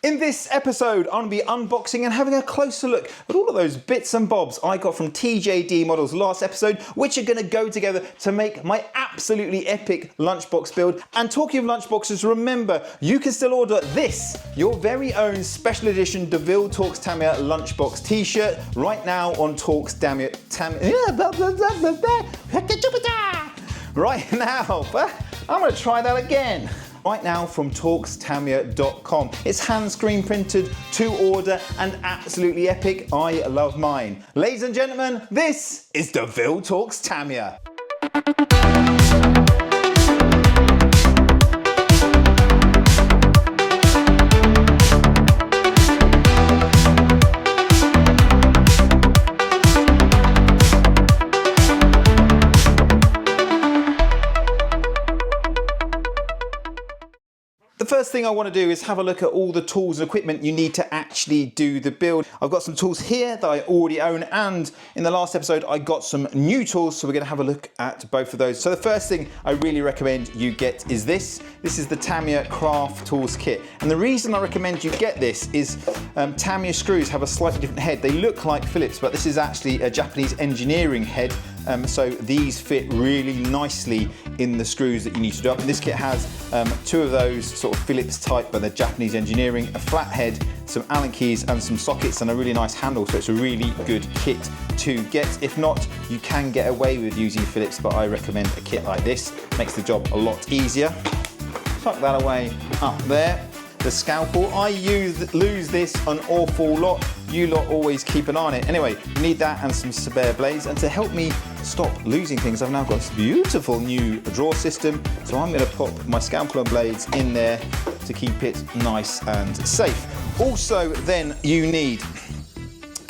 In this episode, I'm going to be unboxing and having a closer look at all of those bits and bobs I got from TJD Models last episode, which are going to go together to make my absolutely epic lunchbox build. And talking of lunchboxes, remember, you can still order this, your very own special edition deVille Torques Tamiya lunchbox t-shirt right now on Torques Tamiya. Right now, I'm going to try that again. Right now from TorquesTamiya.com. It's hand screen printed to order and absolutely epic. I love mine. Ladies and gentlemen, this is deVille Torques Tamiya. The first thing I want to do is have a look at all the tools and equipment you need to actually do the build. I've got some tools here that I already own, and in the last episode I got some new tools, so we're going to have a look at both of those. So the first thing I really recommend you get is this. This is the Tamiya Craft Tools Kit, and the reason I recommend you get this is Tamiya screws have a slightly different head. They look like Phillips, but this is actually a Japanese engineering head. So these fit really nicely in the screws that you need to do up. And this kit has two of those sort of Phillips type, but they're Japanese engineering, a flat head, some Allen keys and some sockets, and a really nice handle. So it's a really good kit to get. If not, you can get away with using Phillips, but I recommend a kit like this. Makes the job a lot easier. Tuck that away up there. The scalpel, I lose this an awful lot. You lot always keep an eye on it. Anyway, you need that and some spare blades. And to help me stop losing things, I've now got this beautiful new drawer system. So I'm going to pop my scalpel and blades in there to keep it nice and safe. Also then you need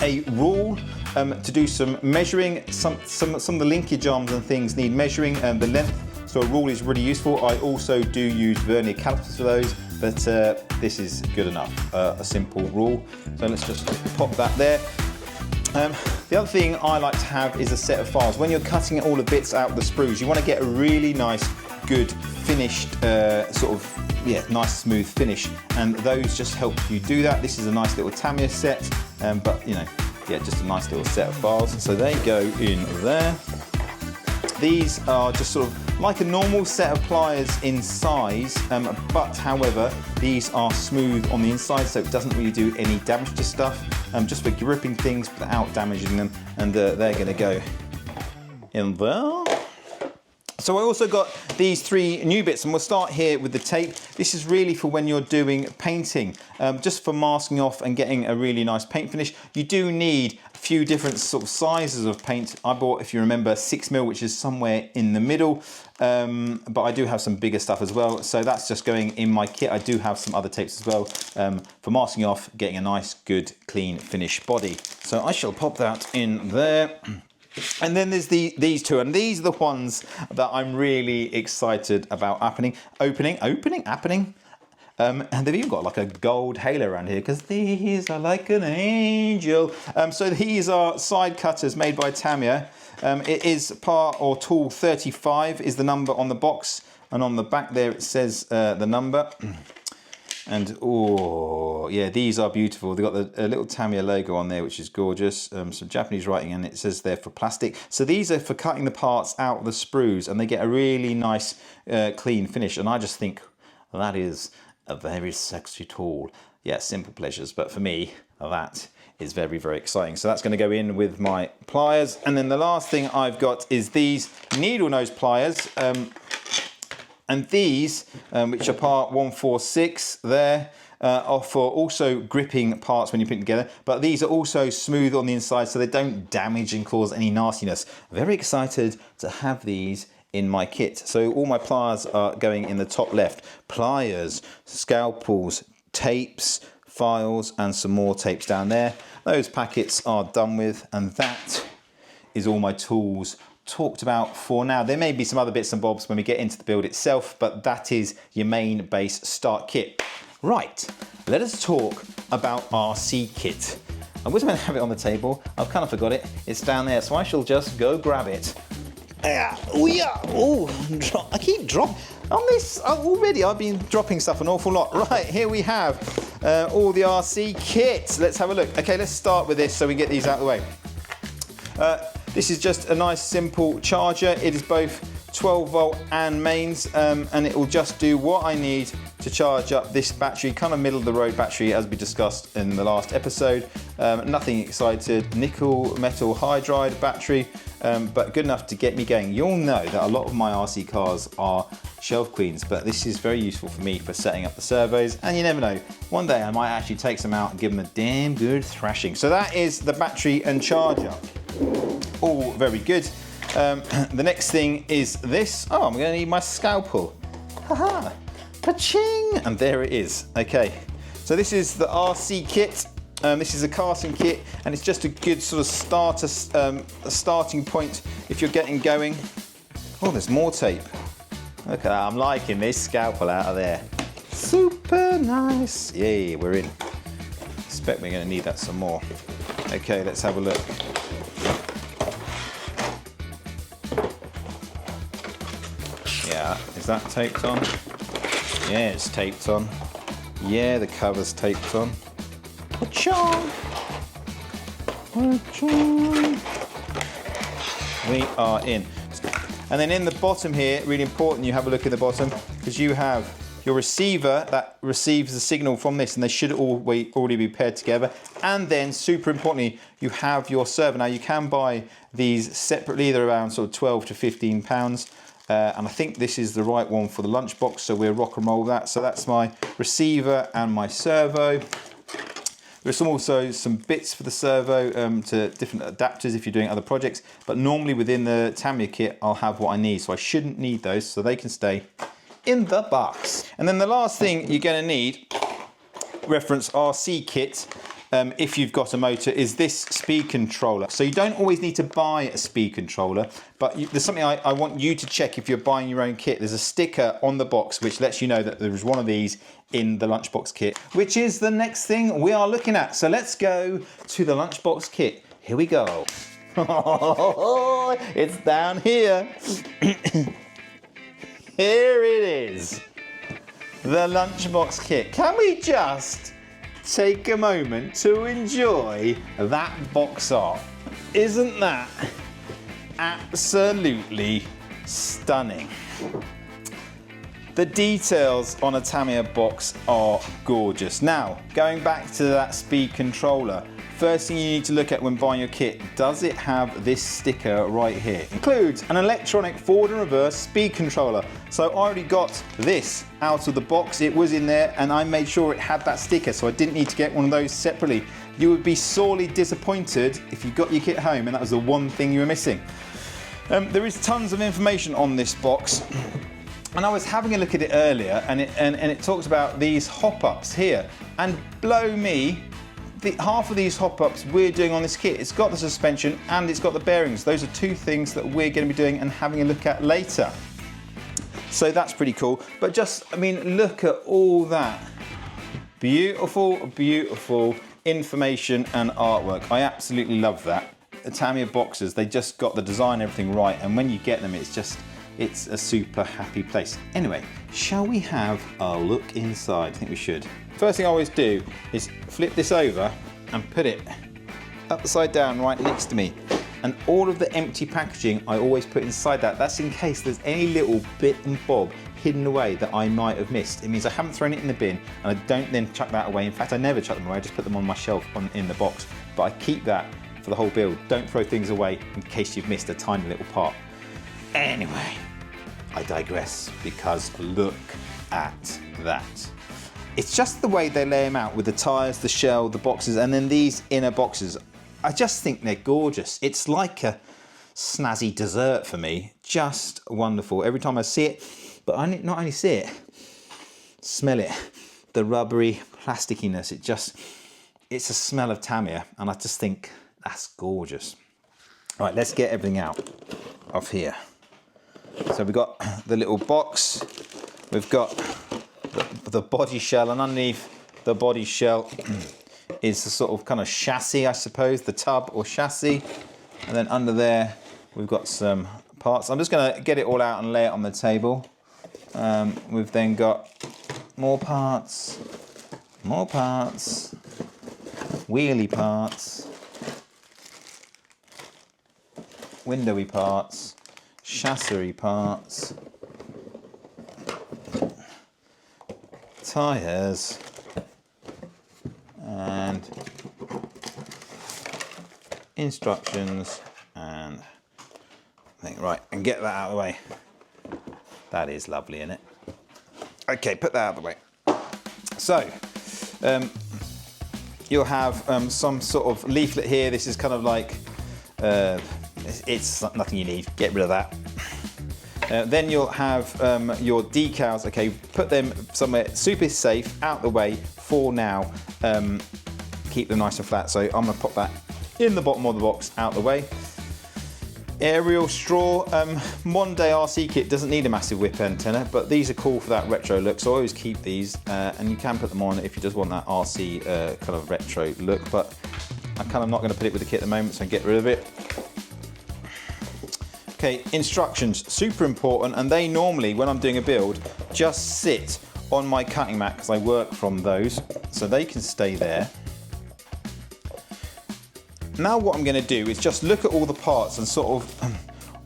a rule to do some measuring. Some of the linkage arms and things need measuring the length. So a rule is really useful. I also do use vernier calipers for those, but this is good enough, a simple rule. So let's just pop that there. The other thing I like to have is a set of files. When you're cutting all the bits out of the sprues, you want to get a really nice, good, finished, nice smooth finish. And those just help you do that. This is a nice little Tamiya set, but you know, yeah, just a nice little set of files. So they go in there. These are just sort of like a normal set of pliers in size, but however, these are smooth on the inside, so it doesn't really do any damage to stuff, just for gripping things without damaging them, and they're going to go in there. So I also got these three new bits, and we'll start here with the tape. This is really for when you're doing painting, just for masking off and getting a really nice paint finish. You do need a few different sort of sizes of paint. I bought, if you remember, 6mm, which is somewhere in the middle, but I do have some bigger stuff as well. So that's just going in my kit. I do have some other tapes as well for masking off, getting a nice, good, clean finish body. So I shall pop that in there. And then there's these two, and these are the ones that I'm really excited about opening. And they've even got like a gold halo around here, because these are like an angel. So these are side cutters made by Tamiya. It is part or tool 35 is the number on the box, and on the back there it says the number. And oh yeah, these are beautiful. They've got the little Tamiya logo on there, which is gorgeous. Some Japanese writing, and it says they're for plastic. So these are for cutting the parts out of the sprues, and they get a really nice clean finish. And I just think that is a very sexy tool. Yeah, simple pleasures, but for me, that is very, very exciting. So that's going to go in with my pliers. And then the last thing I've got is these needle nose pliers. And these, which are part 146 there, are for also gripping parts when you put them together. But these are also smooth on the inside, so they don't damage and cause any nastiness. Very excited to have these in my kit. So all my pliers are going in the top left. Pliers, scalpels, tapes, files, and some more tapes down there. Those packets are done with, and that is all my tools talked about for now. There may be some other bits and bobs when we get into the build itself, but that is your main base start kit. Right, let us talk about RC kit. I was meant to have it on the table. I've kind of forgot it. It's down there, so I shall just go grab it. I keep dropping on this already. I've been dropping stuff an awful lot. Right, here we have all the RC kits. Let's have a look. Okay, let's start with this so we can get these out of the way. This is just a nice simple charger. It is both 12 volt and mains, and it will just do what I need to charge up this battery, kind of middle of the road battery as we discussed in the last episode. Nothing excited, nickel metal hydride battery, but good enough to get me going. You'll know that a lot of my RC cars are shelf queens, but this is very useful for me for setting up the servos, and you never know, one day I might actually take some out and give them a damn good thrashing. So that is the battery and charger. All very good. The next thing is this. Oh, I'm going to need my scalpel. Haha, pa-ching! And there it is. Okay, so this is the RC kit. This is a casting kit, and it's just a good sort of starting point if you're getting going. Oh, there's more tape. Look at that, I'm liking this scalpel out of there. Super nice. Yay, we're in. Expect we're going to need that some more. Okay, let's have a look. Yeah, is that taped on? Yeah, it's taped on. Yeah, the cover's taped on. Cha-chong. Cha-chong. We are in. And then in the bottom here, really important you have a look in the bottom, because you have your receiver that receives the signal from this, and they should already be paired together. And then, super importantly, you have your servo. Now you can buy these separately, they're around sort of 12 to 15 pounds. And I think this is the right one for the Lunchbox, so we'll rock and roll that. So that's my receiver and my servo. There's also some bits for the servo to different adapters if you're doing other projects, but normally within the Tamiya kit I'll have what I need, so I shouldn't need those, so they can stay in the box. And then the last thing you're going to need, reference RC kit, if you've got a motor, is this speed controller. So you don't always need to buy a speed controller, but there's something I want you to check if you're buying your own kit. There's a sticker on the box which lets you know that there is one of these in the Lunchbox kit, which is the next thing we are looking at. So let's go to the Lunchbox kit. Here we go. It's down here. Here it is. The Lunchbox kit. Can we just take a moment to enjoy that box art? Isn't that absolutely stunning? The details on a Tamiya box are gorgeous. Now, going back to that speed controller, first thing you need to look at when buying your kit, does it have this sticker right here? It includes an electronic forward and reverse speed controller. So I already got this out of the box, it was in there, and I made sure it had that sticker, so I didn't need to get one of those separately. You would be sorely disappointed if you got your kit home and that was the one thing you were missing. There is tons of information on this box. And I was having a look at it earlier, and it talks about these hop-ups here. And blow me, half of these hop-ups we're doing on this kit. It's got the suspension and it's got the bearings. Those are two things that we're going to be doing and having a look at later. So that's pretty cool. But just, I mean, look at all that. Beautiful, beautiful information and artwork. I absolutely love that. The Tamiya boxes, they just got the design, everything right. And when you get them, it's a super happy place. Anyway, shall we have a look inside? I think we should. First thing I always do is flip this over and put it upside down right next to me. And all of the empty packaging I always put inside that. That's in case there's any little bit and bob hidden away that I might have missed. It means I haven't thrown it in the bin and I don't then chuck that away. In fact, I never chuck them away, I just put them on my shelf in the box. But I keep that for the whole build. Don't throw things away in case you've missed a tiny little part. Anyway, I digress, because look at that. It's just the way they lay them out with the tyres, the shell, the boxes, and then these inner boxes. I just think they're gorgeous. It's like a snazzy dessert for me. Just wonderful. Every time I see it, but I not only see it, smell it. The rubbery plasticiness, it's a smell of Tamiya, and I just think that's gorgeous. All right, let's get everything out of here. So we've got the little box, we've got the body shell, and underneath the body shell is the sort of kind of chassis, I suppose, the tub or chassis. And then under there, we've got some parts. I'm just gonna get it all out and lay it on the table. We've then got more parts, more parts, wheelie parts, windowy parts, chassis parts, tyres, and instructions, and I think, right, and get that out of the way. That is lovely, isn't it? Okay, put that out of the way. So, you'll have some sort of leaflet here. This is kind of like, it's nothing you need, get rid of that. Then you'll have your decals. Okay, put them somewhere super safe, out the way for now. Keep them nice and flat. So I'm gonna pop that in the bottom of the box, out the way. Aerial straw. Modern day RC kit doesn't need a massive whip antenna, but these are cool for that retro look, so I always keep these, and you can put them on if you just want that RC kind of retro look, but I'm kind of not going to put it with the kit at the moment, so I get rid of it. Okay, instructions, super important, and they normally, when I'm doing a build, just sit on my cutting mat because I work from those, so they can stay there. Now what I'm going to do is just look at all the parts and sort of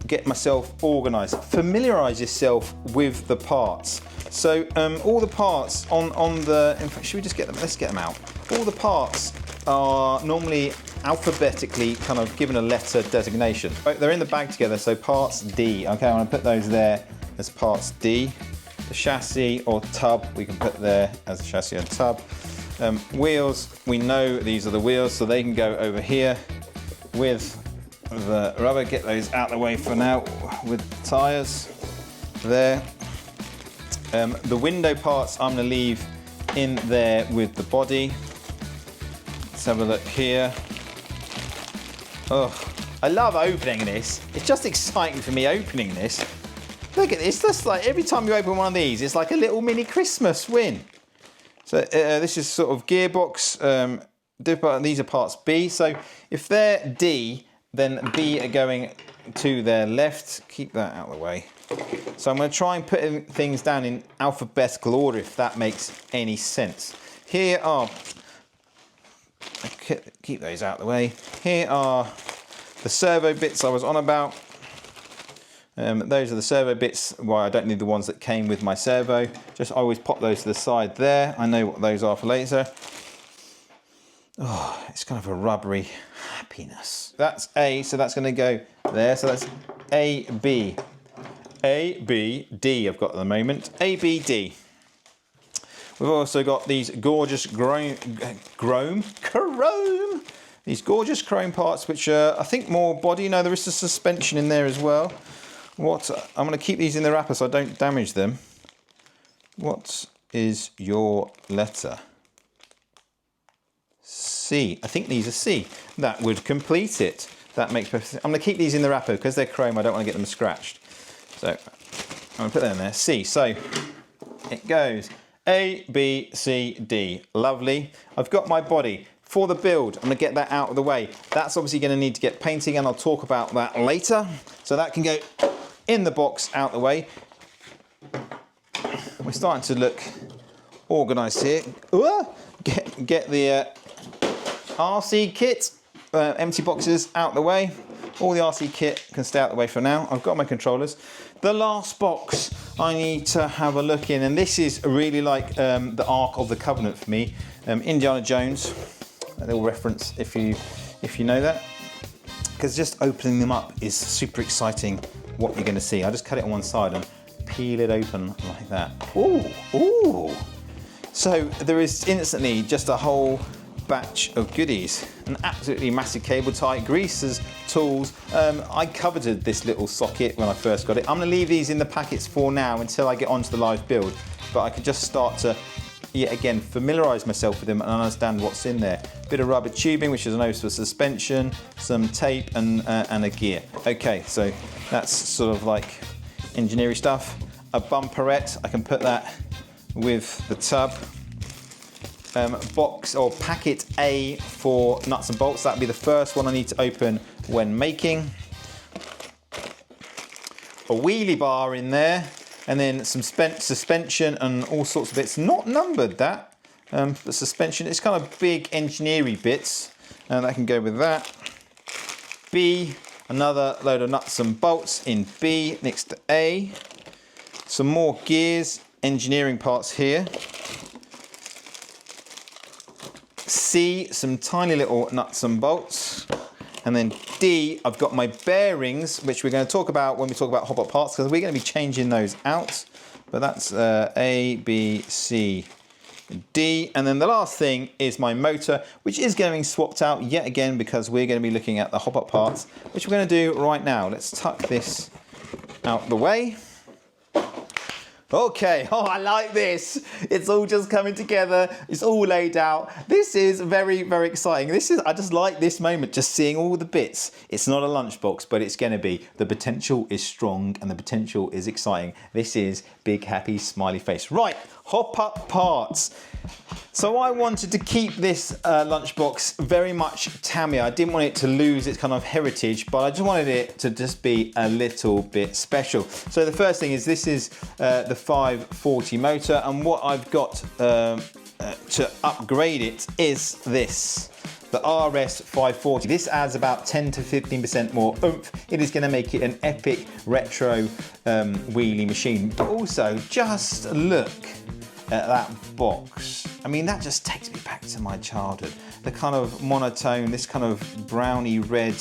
get myself organised. Familiarise yourself with the parts. So all the parts on the, in fact, should we just get them? Let's get them out. All the parts are normally alphabetically kind of given a letter designation. They're in the bag together, so parts D. Okay, I'm going to put those there as parts D. The chassis or tub, we can put there as a chassis and tub. Wheels, we know these are the wheels, so they can go over here with the rubber. Get those out of the way for now with tyres there. The window parts I'm going to leave in there with the body. Let's have a look here. Oh, I love opening this. It's just exciting for me opening this. Look at this, that's like every time you open one of these, it's like a little mini Christmas win. So this is sort of gearbox, these are parts B. So if they're D, then B are going to their left. Keep that out of the way. So I'm going to try and put things down in alphabetical order, if that makes any sense. Here are, keep those out of the way. Here are the servo bits I was on about. Those are the servo bits. Well, I don't need the ones that came with my servo. Just always pop those to the side there. I know what those are for later. Oh, it's kind of a rubbery happiness. That's A, so that's going to go there. So that's A, B. A, B, D I've got at the moment. A, B, D. We've also got these gorgeous chrome. These gorgeous chrome parts, which are, I think, more body. No, there is a suspension in there as well. What, I'm going to keep these in the wrapper so I don't damage them. What is your letter? C. I think these are C. That would complete it. That makes perfect sense. I'm going to keep these in the wrapper because they're chrome. I don't want to get them scratched. So I'm going to put them in there. C. So it goes A, B, C, D. Lovely. I've got my body. For the build, I'm going to get that out of the way. That's obviously going to need to get painting, and I'll talk about that later. So that can go in the box, out the way. We're starting to look organised here. Get the RC kit, empty boxes out the way. All the RC kit can stay out the way for now. I've got my controllers. The last box I need to have a look in, and this is really like the Ark of the Covenant for me. Indiana Jones. A little reference if you know that, because just opening them up is super exciting. What you're going to see, I just cut it on one side and peel it open like that. Ooh, ooh! So there is instantly just a whole batch of goodies. An absolutely massive cable tie, greasers, tools. I coveted this little socket when I first got it. I'm going to leave these in the packets for now until I get onto the live build, but I could just start to yet again familiarise myself with them and understand what's in there. Bit of rubber tubing, which is an nose for suspension, some tape and a gear. Okay, so that's sort of like engineering stuff. A bumperette, I can put that with the tub. Box or packet A for nuts and bolts. That'll be the first one I need to open when making. A wheelie bar in there. And then some suspension and all sorts of bits. Not numbered, that. The suspension, it's kind of big engineering bits, and that can go with that. B, another load of nuts and bolts in B next to A. Some more gears, engineering parts here. C, some tiny little nuts and bolts. And then D, I've got my bearings, which we're going to talk about when we talk about hop-up parts, because we're going to be changing those out. But that's A, B, C, D. And then the last thing is my motor, which is getting swapped out yet again, because we're going to be looking at the hop-up parts, which we're going to do right now. Let's tuck this out the way. Okay, oh, I like this. It's all just coming together. It's all laid out. This is very, very exciting. I just like this moment, just seeing all the bits. It's not a lunchbox, but it's going to be. The potential is strong and the potential is exciting. This is big, happy, smiley face. Right, hop up parts. So I wanted to keep this lunchbox very much Tamiya. I didn't want it to lose its kind of heritage, but I just wanted it to just be a little bit special. So the first thing is this is the 540 motor, and what I've got to upgrade it is this. The RS 540. This adds about 10 to 15% more oomph. It is going to make it an epic retro wheelie machine. But also, just look at that box. I mean, that just takes me back to my childhood. The kind of monotone, this kind of browny red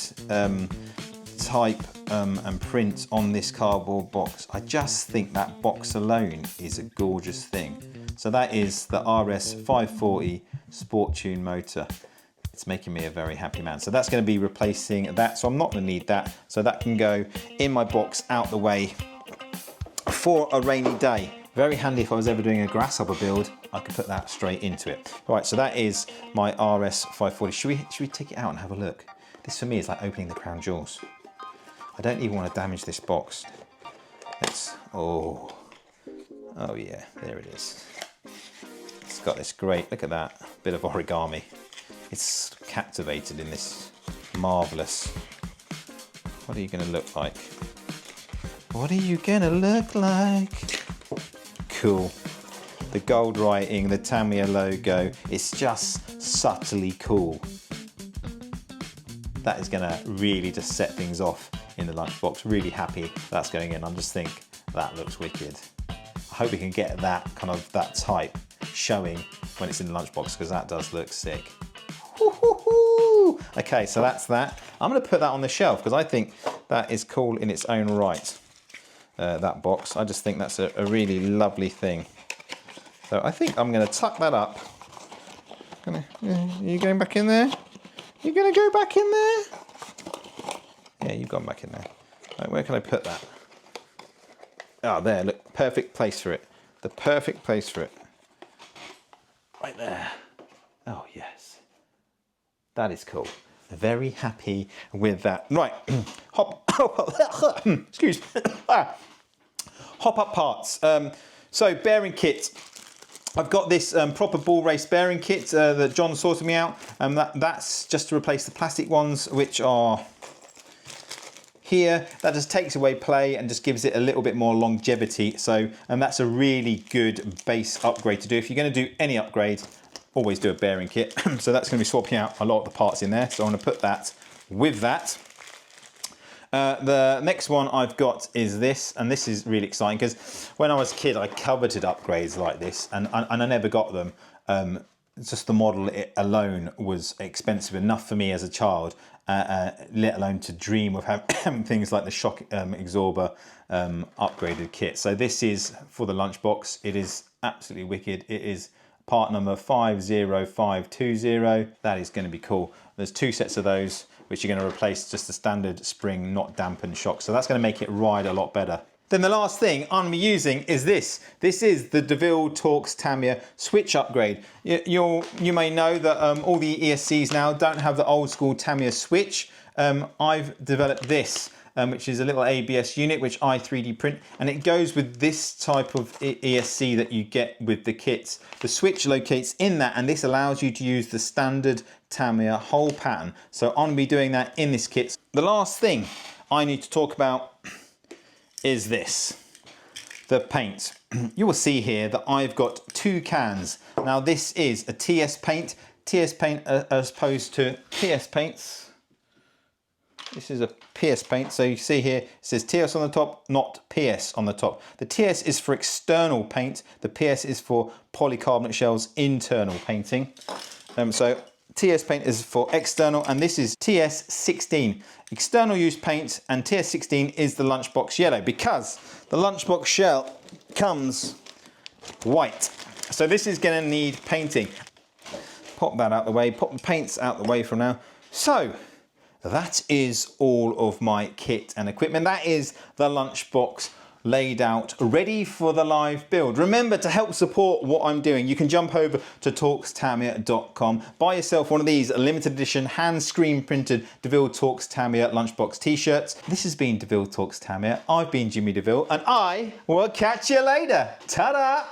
type and print on this cardboard box. I just think that box alone is a gorgeous thing. So that is the RS 540 Sport Tune motor. It's making me a very happy man. So that's going to be replacing that. So I'm not going to need that. So that can go in my box out the way for a rainy day. Very handy if I was ever doing a grasshopper build, I could put that straight into it. All right, so that is my RS 540. Should we take it out and have a look? This for me is like opening the crown jewels. I don't even want to damage this box. Oh yeah, there it is. It's got this great, look at that, bit of origami. It's captivated in this marvelous. What are you going to look like? What are you going to look like? Cool. The gold writing, the Tamiya logo, it's just subtly cool. That is going to really just set things off in the lunchbox. Really happy that's going in. I'm just think that looks wicked. I hope we can get that kind of that type showing when it's in the lunchbox, because that does look sick. Okay, so that's that. I'm going to put that on the shelf because I think that is cool in its own right. That box. I just think that's a really lovely thing. So I think I'm going to tuck that up. Are you going back in there? You going to go back in there? Yeah, you've gone back in there. Right, where can I put that? Oh, there, look, perfect place for it. The perfect place for it. Right there. Oh, yes. That is cool. Very happy with that. Right, excuse me. Hop up parts. So bearing kit. I've got this proper ball race bearing kit that John sorted me out. That's just to replace the plastic ones, which are here. That just takes away play and just gives it a little bit more longevity. So, and that's a really good base upgrade to do. If you're going to do any upgrade, always do a bearing kit. So that's going to be swapping out a lot of the parts in there. So I'm going to put that with that. The next one I've got is this, and this is really exciting because when I was a kid I coveted upgrades like this, and I never got them. Just the model alone was expensive enough for me as a child, let alone to dream of having things like the shock absorber upgraded kit. So this is for the lunchbox. It is absolutely wicked. It is part number 50520. That is going to be cool. There's two sets of those, which are going to replace just the standard spring, not dampened shock. So that's going to make it ride a lot better. Then the last thing I'm going to be using is this. This is the deVille Torques Tamiya switch upgrade. You may know that all the ESCs now don't have the old school Tamiya switch. I've developed this, which is a little ABS unit, which I 3D print, and it goes with this type of ESC that you get with the kits. The switch locates in that, and this allows you to use the standard Tamiya hole pattern. So I'm going to be doing that in this kit. The last thing I need to talk about is this. the paint. You will see here that I've got 2 cans. Now this is a TS paint. TS paint as opposed to PS paints. This is a PS paint. So you see here, it says TS on the top, not PS on the top. The TS is for external paint. The PS is for polycarbonate shells internal painting. So TS paint is for external, and this is TS16. External use paint, and TS16 is the Lunchbox yellow because the Lunchbox shell comes white. So this is going to need painting. Pop that out the way, pop the paints out the way from now. So that is all of my kit and equipment. That is the Lunchbox laid out, ready for the live build. Remember, to help support what I'm doing, you can jump over to torquestamiya.com, buy yourself one of these limited edition hand screen printed deVille Torques Tamiya Lunchbox t-shirts. This has been deVille Torques Tamiya. I've been Jimmy deVille, and I will catch you later. Ta-da!